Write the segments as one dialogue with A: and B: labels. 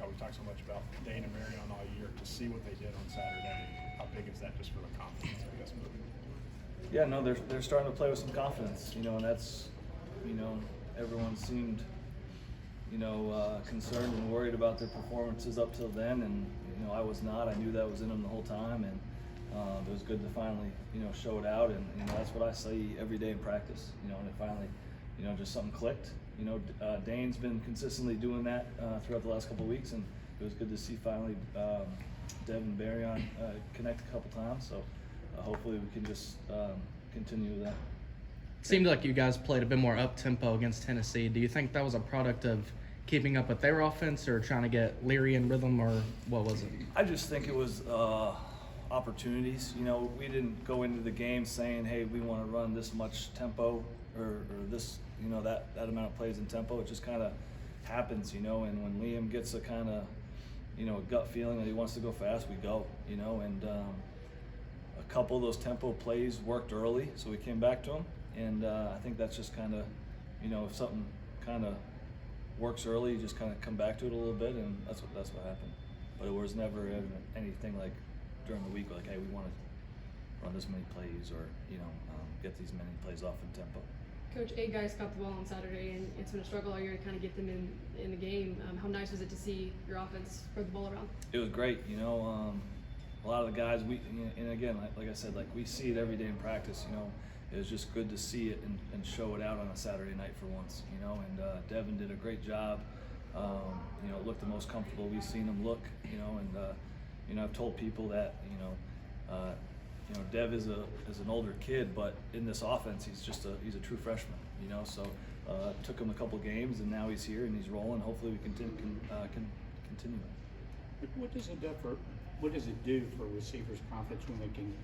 A: how we talked so much about Dane and Barion all year, to see what they did on Saturday. How big is that just for the confidence, I guess, moving forward?
B: Yeah, no, they're starting to play with some confidence, and that's, everyone seemed, concerned and worried about their performances up till then, and I was not. I knew that was in them the whole time, and it was good to finally, show it out, and that's what I see every day in practice, and it finally, just something clicked. Dane's been consistently doing that throughout the last couple of weeks, and it was good to see finally Dev and Barion connect a couple times. So hopefully we can just continue with that.
C: It seemed like you guys played a bit more up-tempo against Tennessee. Do you think that was a product of keeping up with their offense or trying to get Leary in rhythm, or what was it?
B: I just think it was opportunities. We didn't go into the game saying, hey, we want to run this much tempo or this, that amount of plays in tempo. It just kind of happens, and when Liam gets a kind of, gut feeling that he wants to go fast, we go, and a couple of those tempo plays worked early, so we came back to them, and I think that's just kind of, if something kind of works early, you just kind of come back to it a little bit, and that's what happened. But it was never anything like during the week like, hey, we want to run this many plays or get these many plays off in tempo.
D: Coach, 8 guys got the ball on Saturday, and it's been a struggle all year to kind of get them in the game. How nice was it to see your offense spread the ball around? It
B: was great. A lot of the guys, and again, like I said, like we see it every day in practice. It was just good to see it and show it out on a Saturday night for once. And Devin did a great job. Looked the most comfortable we've seen him look. And I've told people that Dev is an older kid, but in this offense, he's a true freshman. So it took him a couple games, and now he's here and he's rolling. Hopefully, we can continue it.
E: What does it do for receivers' confidence when they can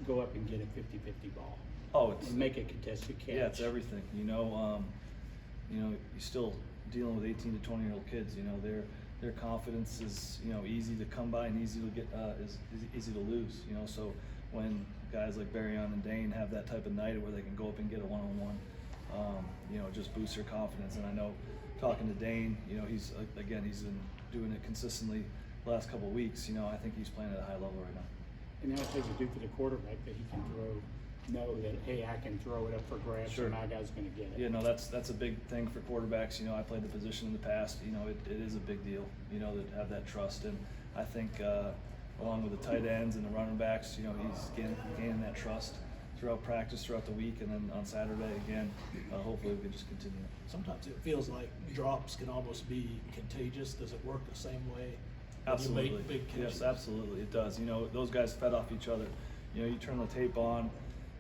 E: go up and get a 50-50 ball? And make a contested catch.
B: Yeah, it's everything. You're still dealing with 18 to 20-year-old kids. Their confidence is easy to come by and easy to get is easy to lose. So when guys like Barion and Dane have that type of night where they can go up and get a one-on-one, it just boosts their confidence. And I know talking to Dane, he's been doing it consistently the last couple of weeks. I think he's playing at a high level right now.
E: And now it takes a do for the quarterback that he can know that, hey, I can throw it up for grabs,
B: sure,
E: and my guy's going to get it.
B: Yeah, no, that's a big thing for quarterbacks. I played the position in the past. It is a big deal, to have that trust. And I think along with the tight ends and the running backs, he's gaining that trust throughout practice, throughout the week, and then on Saturday again, hopefully we can just continue.
F: Sometimes it feels like drops can almost be contagious. Does it work the same way?
B: Absolutely.
F: You make big catches?
B: Yes, absolutely, it does. Those guys fed off each other. You turn the tape on,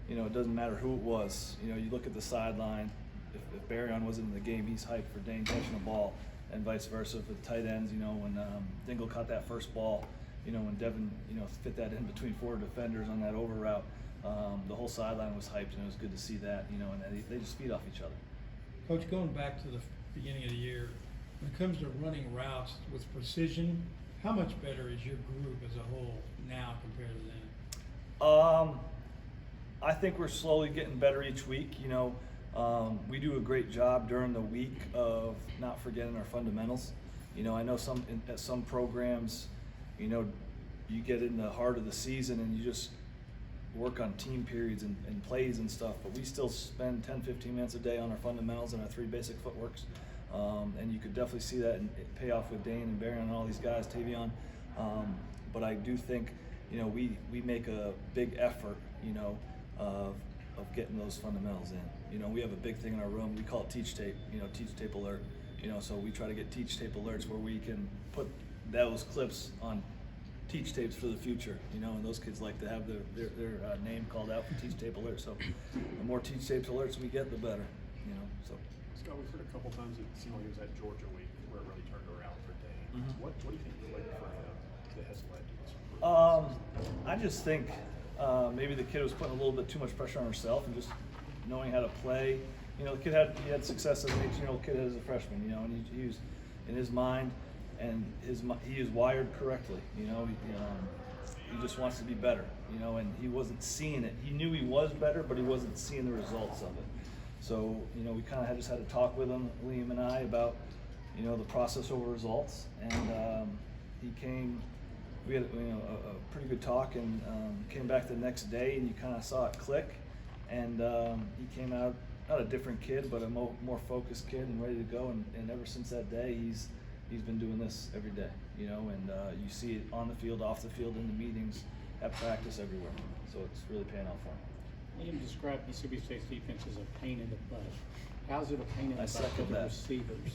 B: it doesn't matter who it was. You look at the sideline. If Barion wasn't in the game, he's hyped for Dane catching the ball, and vice versa for the tight ends. When Dingle caught that first ball, when Devin, fit that in between 4 defenders on that over route, the whole sideline was hyped, and it was good to see that. And they just feed off each other.
G: Coach, going back to the beginning of the year, when it comes to running routes with precision, how much better is your group as a whole now compared to then?
B: I think we're slowly getting better each week. We do a great job during the week of not forgetting our fundamentals. I know at some programs, you get in the heart of the season and you just work on team periods and plays and stuff, but we still spend 10-15 minutes a day on our fundamentals and our 3 basic footworks. And you could definitely see that and pay off with Dane and Barion and all these guys, Tavion. But I do think, we make a big effort, of getting those fundamentals in. We have a big thing in our room. We call it teach tape. Teach tape alert. So we try to get teach tape alerts where we can put those clips on teach tapes for the future. And those kids like to have their name called out for teach tape alerts. So the more teach tape alerts we get, the better. So.
A: Scott, we've heard a couple times it seemed like it was that Georgia week where it really turned around for Dane.
B: Mm-hmm.
A: What do you think for him that has led to this?
B: I just think maybe the kid was putting a little bit too much pressure on herself and just knowing how to play. The kid had success as an 18-year-old kid as a freshman. And he was in his mind, and he is wired correctly. He just wants to be better. And he wasn't seeing it. He knew he was better, but he wasn't seeing the results of it. So we kind of just had to talk with him, Liam and I, about the process over results, and he came. We had a pretty good talk, and came back the next day, and you kind of saw it click, and he came out not a different kid, but a more focused kid and ready to go. And ever since that day, he's been doing this every day, and you see it on the field, off the field, in the meetings, at practice, everywhere. So it's really paying off for him.
E: Liam described Mississippi State's defense as a pain in the butt. How's it a pain in the
B: I
E: butt for
B: second
E: the
B: that.
E: receivers?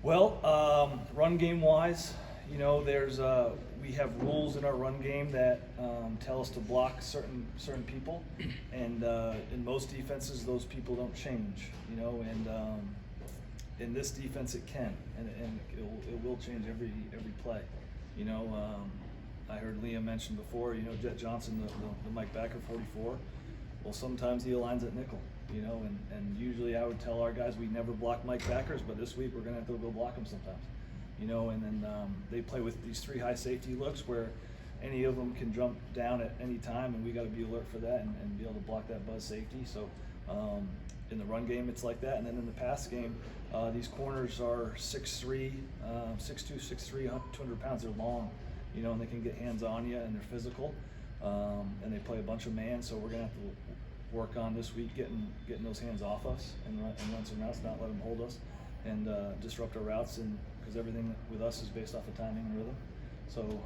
B: Well, run game wise, there's we have rules in our run game that tell us to block certain people, and in most defenses those people don't change, and in this defense it can, and it will change every play. I heard Liam mention before, Jet Johnson, the Mike Backer 44. Well, sometimes he aligns at nickel, and usually I would tell our guys we never block Mike Backers, but this week we're gonna have to go block him sometimes. And then they play with these 3 high safety looks where any of them can jump down at any time, and we got to be alert for that and be able to block that buzz safety. So in the run game, it's like that, and then in the pass game, these corners are 6'3", 6'2", 6'3", 200 pounds. They're long, and they can get hands on you, and they're physical, and they play a bunch of man. So we're gonna have to work on this week getting those hands off us and run some routes, not let them hold us, and disrupt our routes, and because everything with us is based off of timing and rhythm. So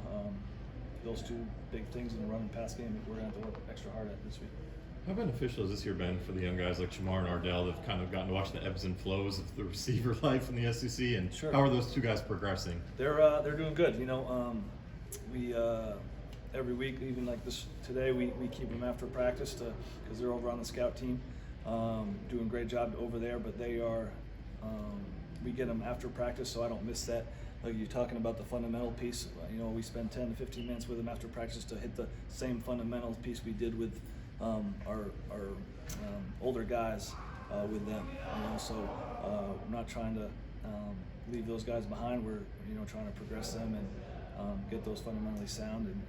B: those 2 big things in the run and pass game we're gonna have to work extra hard at this week.
H: How beneficial has this year been for the young guys like Shamar and Ardell that have kind of gotten to watch the ebbs and flows of the receiver life in the SEC, and
B: Sure.
H: How are those 2 guys progressing?
B: They're doing good. We every week, even like this today, we keep them after practice because they're over on the scout team, doing a great job over there. But they are, we get them after practice, so I don't miss that. Like you're talking about the fundamental piece, we spend 10 to 15 minutes with them after practice to hit the same fundamental piece we did with our older guys with them. So we're not trying to leave those guys behind. We're trying to progress them and get those fundamentally sound and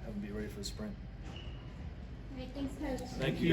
B: have them be ready for the sprint.
I: All right, thanks, Coach.
B: Thank you.